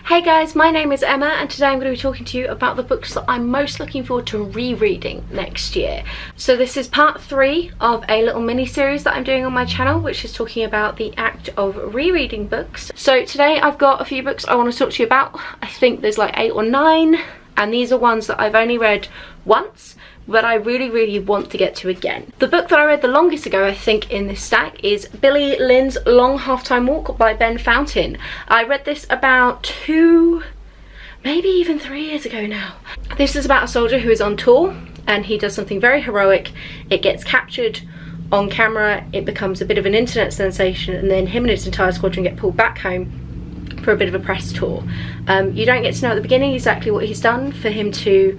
Hey guys, my name is Emma and today I'm going to be talking to you about the books that I'm most looking forward to rereading next year. So this is part 3 of a little mini-series that I'm doing on my channel, which is talking about the act of rereading books. So today I've got a few books I want to talk to you about. I think there's like 8 or 9, and these are ones that I've only read once, but I really want to get to again. The book that I read the longest ago, I think, in this stack is Billy Lynn's Long Half-Time Walk by Ben Fountain. I read this about 2, maybe even 3 years ago now. This is about a soldier who is on tour and he does something very heroic. It gets captured on camera, it becomes a bit of an internet sensation, and then him and his entire squadron get pulled back home for a bit of a press tour. You don't get to know at the beginning exactly what he's done for him to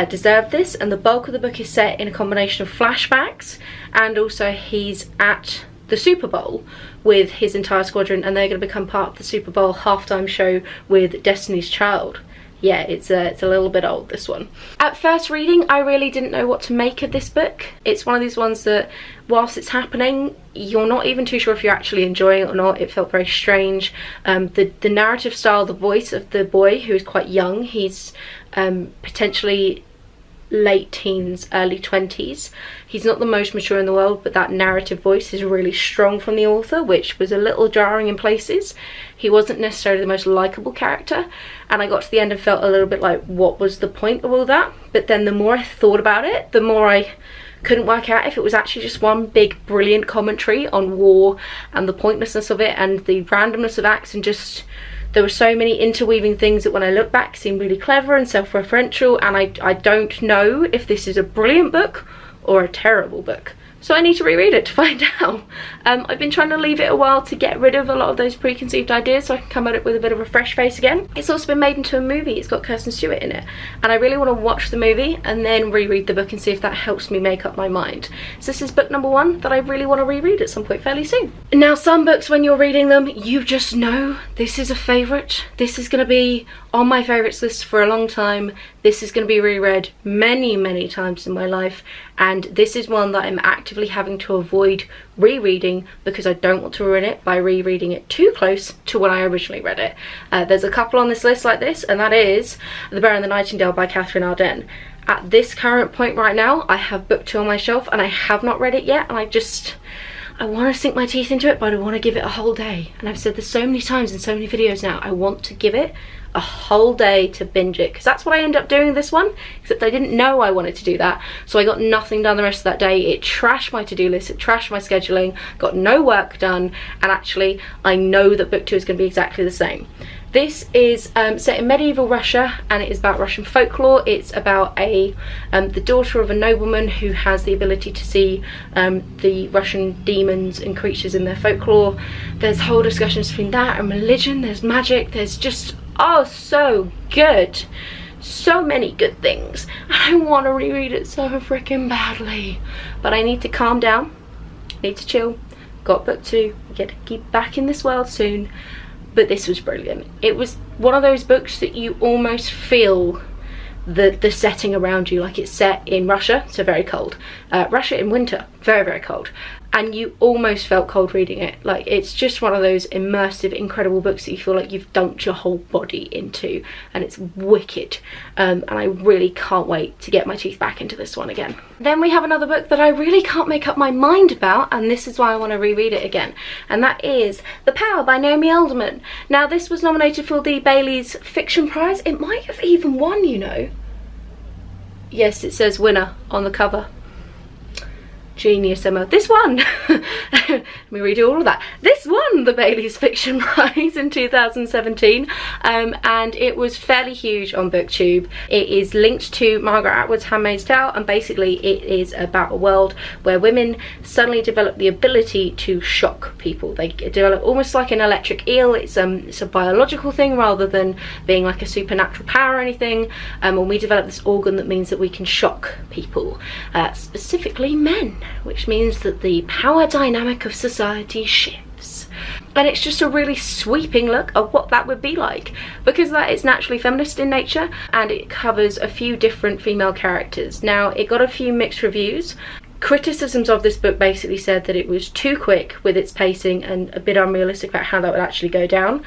deserve this, and the bulk of the book is set in a combination of flashbacks, and also he's at the Super Bowl with his entire squadron and they're going to become part of the Super Bowl halftime show with Destiny's Child. Yeah, it's a little bit old, this one. At first reading, I really didn't know what to make of this book. It's one of these ones that, whilst it's happening, you're not even too sure if you're actually enjoying it or not. It felt very strange. The narrative style, the voice of the boy, who is quite young, he's potentially late teens, early 20s. He's not the most mature in the world, but that narrative voice is really strong from the author, which was a little jarring in places. He wasn't necessarily the most likable character, and I got to the end and felt a little bit like, what was the point of all that? But then the more I thought about it, the more I couldn't work out if it was actually just one big brilliant commentary on war and the pointlessness of it and the randomness of acts, and just there were so many interweaving things that when I look back seem really clever and self-referential, and I don't know if this is a brilliant book or a terrible book. So I need to reread it to find out. I've been trying to leave it a while to get rid of a lot of those preconceived ideas so I can come at it with a bit of a fresh face again. It's also been made into a movie. It's got Kirsten Stewart in it, and I really want to watch the movie and then reread the book and see if that helps me make up my mind. So this is book number 1 that I really want to reread at some point fairly soon. Now, some books, when you're reading them, you just know this is a favourite. This is going to be on my favourites list for a long time. This is going to be reread many times in my life, and this is one that I'm actively having to avoid rereading because I don't want to ruin it by rereading it too close to when I originally read it. There's a couple on this list like this, and that is The Bear and the Nightingale by Catherine Arden. At this current point right now, I have book 2 on my shelf and I have not read it yet, and I want to sink my teeth into it, but I want to give it a whole day. And I've said this so many times in so many videos now, I want to give it a whole day to binge it, because that's what I ended up doing with this one, except I didn't know I wanted to do that, so I got nothing done the rest of that day. It trashed my to-do list, it trashed my scheduling, got no work done, and actually I know that book 2 is going to be exactly the same. This is set in medieval Russia, and it is about Russian folklore. It's about the daughter of a nobleman who has the ability to see the Russian demons and creatures in their folklore. There's whole discussions between that and religion, there's magic, there's just, oh, so good. So many good things. I want to reread it so freaking badly, but I need to calm down, need to chill. Got book 2, get to keep back in this world soon. But this was brilliant. It was one of those books that you almost feel the setting around you, like it's set in Russia, so very cold. Russia in winter, very cold. And you almost felt cold reading it. Like, it's just one of those immersive, incredible books that you feel like you've dunked your whole body into, and it's wicked. And I really can't wait to get my teeth back into this one again. Then we have another book that I really can't make up my mind about, and this is why I want to reread it again, and that is The Power by Naomi Alderman. Now, this was nominated for the Bailey's Fiction Prize. It might have even won, you know. Yes, it says winner on the cover. Genius, Emma. This won! Let me redo all of that. This won the Bailey's Fiction Prize in 2017, and it was fairly huge on BookTube. It is linked to Margaret Atwood's Handmaid's Tale, and basically it is about a world where women suddenly develop the ability to shock people. They develop almost like an electric eel. It's a biological thing rather than being like a supernatural power or anything, and we develop this organ that means that we can shock people, specifically men, which means that the power dynamic of society shifts. And it's just a really sweeping look at what that would be like, because that is naturally feminist in nature, and it covers a few different female characters. Now, it got a few mixed reviews. Criticisms of this book basically said that it was too quick with its pacing and a bit unrealistic about how that would actually go down.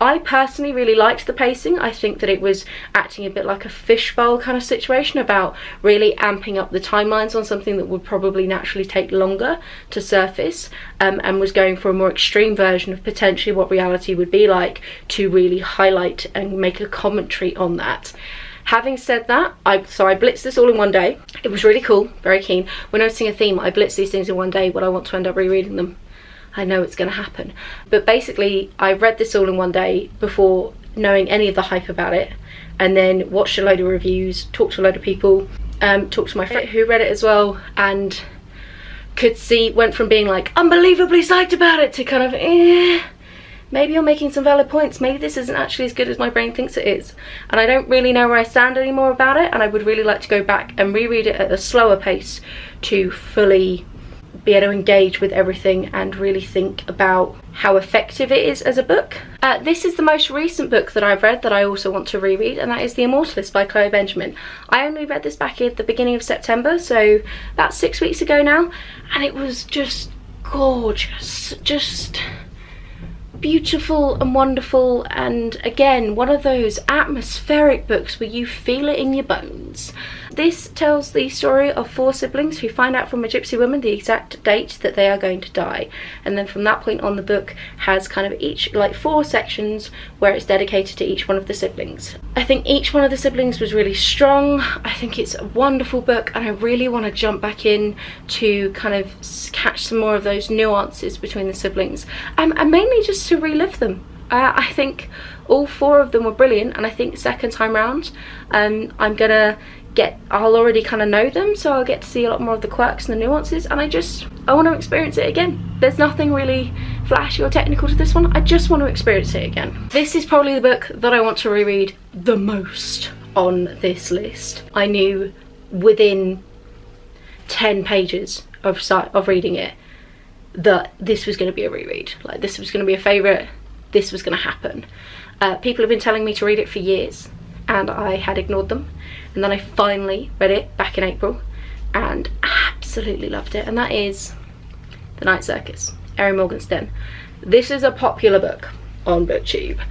I personally really liked the pacing. I think that it was acting a bit like a fishbowl kind of situation about really amping up the timelines on something that would probably naturally take longer to surface, and was going for a more extreme version of potentially what reality would be like to really highlight and make a commentary on that. Having said that, I blitzed this all in one day. It was really cool, very keen. We're noticing a theme. I blitz these things in one day when I want to end up rereading them. I know it's going to happen. But basically, I read this all in one day before knowing any of the hype about it, and then watched a load of reviews, talked to a load of people, talked to my friend who read it as well, and went from being like unbelievably psyched about it to kind of maybe you're making some valid points, maybe this isn't actually as good as my brain thinks it is. And I don't really know where I stand anymore about it, and I would really like to go back and reread it at a slower pace to fully be able to engage with everything and really think about how effective it is as a book. This is the most recent book that I've read that I also want to reread, and that is The Immortalist by Chloe Benjamin. I only read this back at the beginning of September, so about 6 weeks ago now, and it was just gorgeous, just beautiful and wonderful, and again one of those atmospheric books where you feel it in your bones. This tells the story of 4 siblings who find out from a gypsy woman the exact date that they are going to die, and then from that point on the book has kind of each like 4 sections where it's dedicated to each one of the siblings. I think each one of the siblings was really strong. I think it's a wonderful book, and I really want to jump back in to kind of catch some more of those nuances between the siblings, and mainly just to relive them. I think all 4 of them were brilliant, and I think second time round I'll already kind of know them, so I'll get to see a lot more of the quirks and the nuances, and I want to experience it again. There's nothing really flashy or technical to this one. I just want to experience it again. This is probably the book that I want to reread the most on this list. I knew within 10 pages of reading it that this was going to be a reread. Like, this was going to be a favourite. This was going to happen. People have been telling me to read it for years, and I had ignored them, and then I finally read it back in April and absolutely loved it, and that is The Night Circus, Erin Morgenstern. This is a popular book on BookTube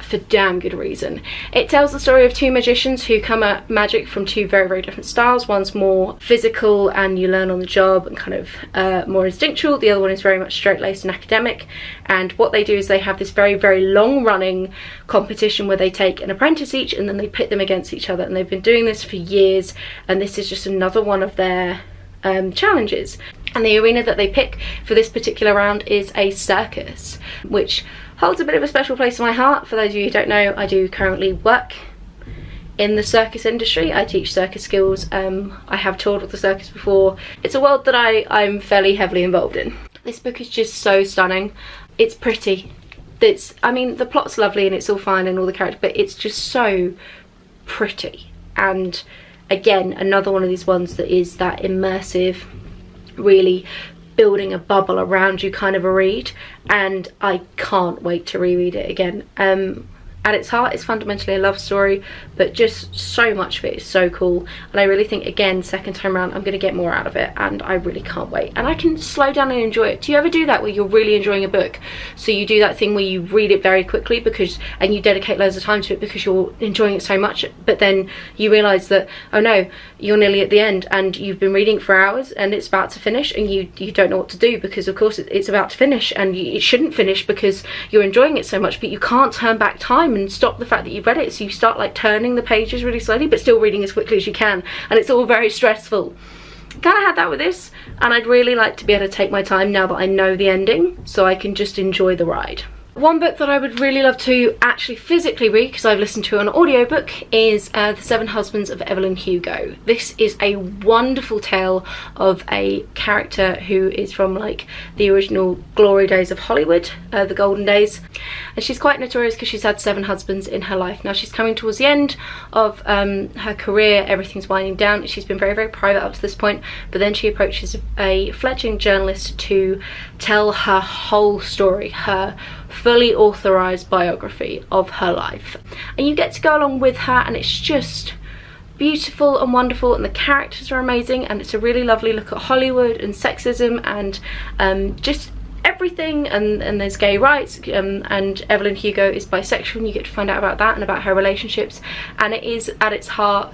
for damn good reason. It tells the story of 2 magicians who come at magic from 2 very, very different styles. One's more physical and you learn on the job and kind of more instinctual. The other one is very much straight-laced and academic, and what they do is they have this very, very long-running competition where they take an apprentice each and then they pit them against each other, and they've been doing this for years, and this is just another one of their challenges. And the arena that they pick for this particular round is a circus, which holds a bit of a special place in my heart. For those of you who don't know, I do currently work in the circus industry. I teach circus skills. I have toured with the circus before. It's a world that I'm fairly heavily involved in. This book is just so stunning. It's pretty. I mean, the plot's lovely and it's all fine and all the characters, but it's just so pretty. And again, another one of these ones that is that immersive, really building a bubble around you kind of a read, and I can't wait to reread it again. At its heart, it's fundamentally a love story, but just so much of it is so cool, and I really think, again, second time around I'm going to get more out of it, and I really can't wait. And I can slow down and enjoy it. Do you ever do that where you're really enjoying a book, so you do that thing where you read it very quickly and you dedicate loads of time to it because you're enjoying it so much, but then you realise that, oh no, you're nearly at the end and you've been reading for hours and it's about to finish, and you don't know what to do because of course it's about to finish, and it shouldn't finish because you're enjoying it so much, but you can't turn back time and stop the fact that you've read it, so you start like turning the pages really slowly but still reading as quickly as you can, and it's all very stressful. Kind of had that with this, and I'd really like to be able to take my time now that I know the ending so I can just enjoy the ride. One book that I would really love to actually physically read, because I've listened to an audiobook, is The 7 Husbands of Evelyn Hugo. This is a wonderful tale of a character who is from like the original glory days of Hollywood, the golden days, and she's quite notorious because she's had 7 husbands in her life. Now she's coming towards the end of her career, everything's winding down, she's been very, very private up to this point, but then she approaches a fledgling journalist to tell her whole story, her fully authorized biography of her life, and you get to go along with her, and it's just beautiful and wonderful, and the characters are amazing, and it's a really lovely look at Hollywood and sexism and just everything, and there's gay rights, and Evelyn Hugo is bisexual, and you get to find out about that and about her relationships. And it is at its heart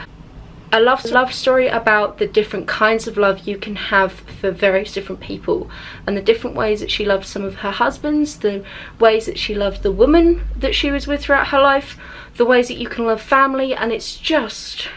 a love story about the different kinds of love you can have for various different people, and the different ways that she loved some of her husbands, the ways that she loved the woman that she was with throughout her life, the ways that you can love family, and it's just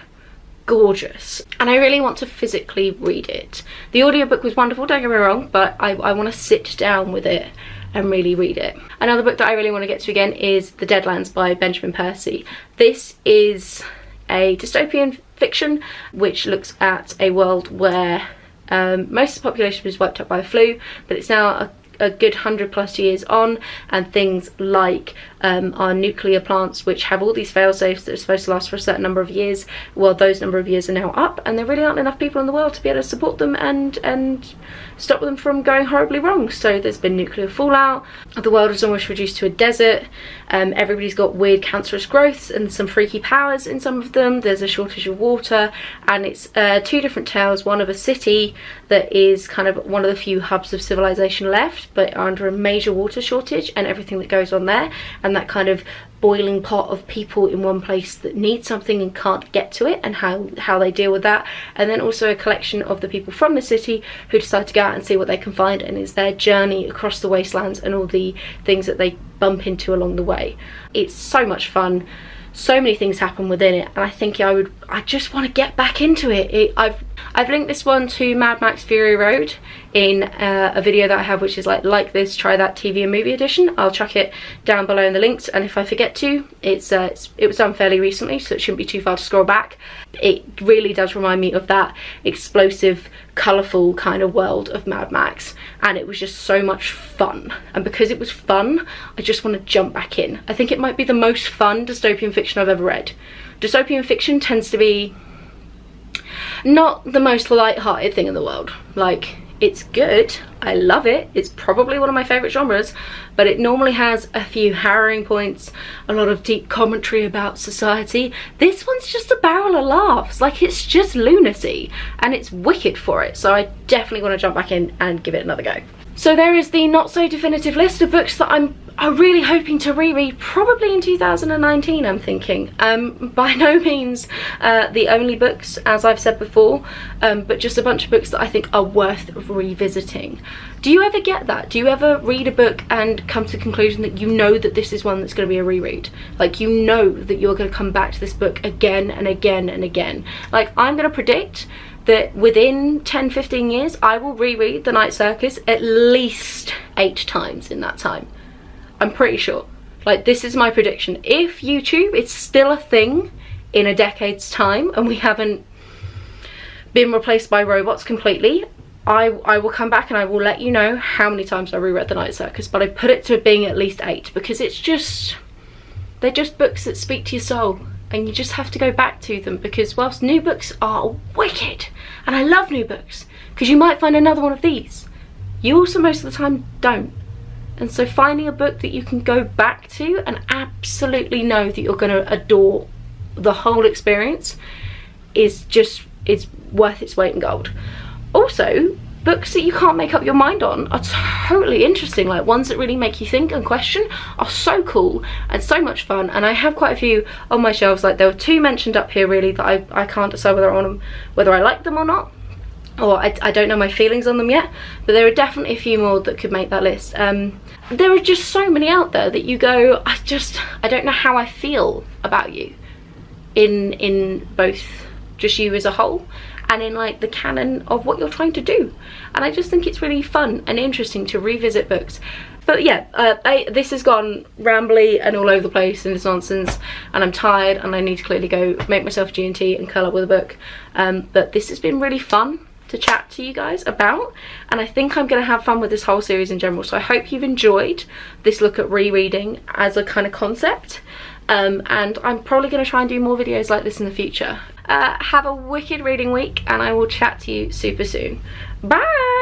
gorgeous. And I really want to physically read it. The audiobook was wonderful, don't get me wrong, but I want to sit down with it and really read it. Another book that I really want to get to again is The Deadlands by Benjamin Percy. This is a dystopian fiction which looks at a world where most of the population was wiped out by a flu, but it's now a good 100+ years on, and things like our nuclear plants, which have all these fail-safes that are supposed to last for a certain number of years, well, those number of years are now up, and there really aren't enough people in the world to be able to support them and stop them from going horribly wrong. So there's been nuclear fallout, the world is almost reduced to a desert, everybody's got weird cancerous growths and some freaky powers in some of them, there's a shortage of water, and it's two different tales, one of a city that is kind of one of the few hubs of civilization left, but are under a major water shortage, and everything that goes on there, and that kind of boiling pot of people in one place that need something and can't get to it, and how they deal with that. And then also a collection of the people from the city who decide to go out and see what they can find, and it's their journey across the wastelands and all the things that they bump into along the way. It's so much fun, so many things happen within it, and I think I just want to get back into it. I've linked this one to Mad Max Fury Road in a video that I have, which is like this, try that TV and movie edition. I'll chuck it down below in the links, and if I forget to, it was done fairly recently, so it shouldn't be too far to scroll back. It really does remind me of that explosive, colourful kind of world of Mad Max, and it was just so much fun. And because it was fun, I just want to jump back in. I think it might be the most fun dystopian fiction I've ever read. Dystopian fiction tends to be not the most light-hearted thing in the world. Like, it's good, I love it, it's probably one of my favourite genres, but it normally has a few harrowing points, a lot of deep commentary about society. This one's just a barrel of laughs, like it's just lunacy, and it's wicked for it, so I definitely want to jump back in and give it another go. So there is the not so definitive list of books that I'm really hoping to reread, probably in 2019, I'm thinking. By no means the only books, as I've said before, but just a bunch of books that I think are worth revisiting. Do you ever get that? Do you ever read a book and come to the conclusion that you know that this is one that's going to be a reread? Like, you know that you're going to come back to this book again and again and again. Like, I'm going to predict that within 10-15 years I will reread The Night Circus at least 8 times in that time. I'm pretty sure. Like, this is my prediction. If YouTube is still a thing in a decade's time and we haven't been replaced by robots completely, I will come back and I will let you know how many times I reread The Night Circus, but I put it to being at least 8, because they're just books that speak to your soul, and you just have to go back to them, because whilst new books are wicked, and I love new books, because you might find another one of these, you also most of the time don't. And so finding a book that you can go back to and absolutely know that you're going to adore the whole experience is worth its weight in gold. Also, books that you can't make up your mind on are totally interesting. Like, ones that really make you think and question are so cool and so much fun, and I have quite a few on my shelves. Like, there were 2 mentioned up here really that I can't decide whether I like them or not, or I don't know my feelings on them yet, but there are definitely a few more that could make that list. There are just so many out there that you go, I don't know how I feel about you in both just you as a whole and in like the canon of what you're trying to do, and I just think it's really fun and interesting to revisit books. But yeah, this has gone rambly and all over the place and it's nonsense, and I'm tired and I need to clearly go make myself G&T and curl up with a book, but this has been really fun to chat to you guys about, and I think I'm going to have fun with this whole series in general. So I hope you've enjoyed this look at rereading as a kind of concept, and I'm probably going to try and do more videos like this in the future. Have a wicked reading week, and I will chat to you super soon. Bye!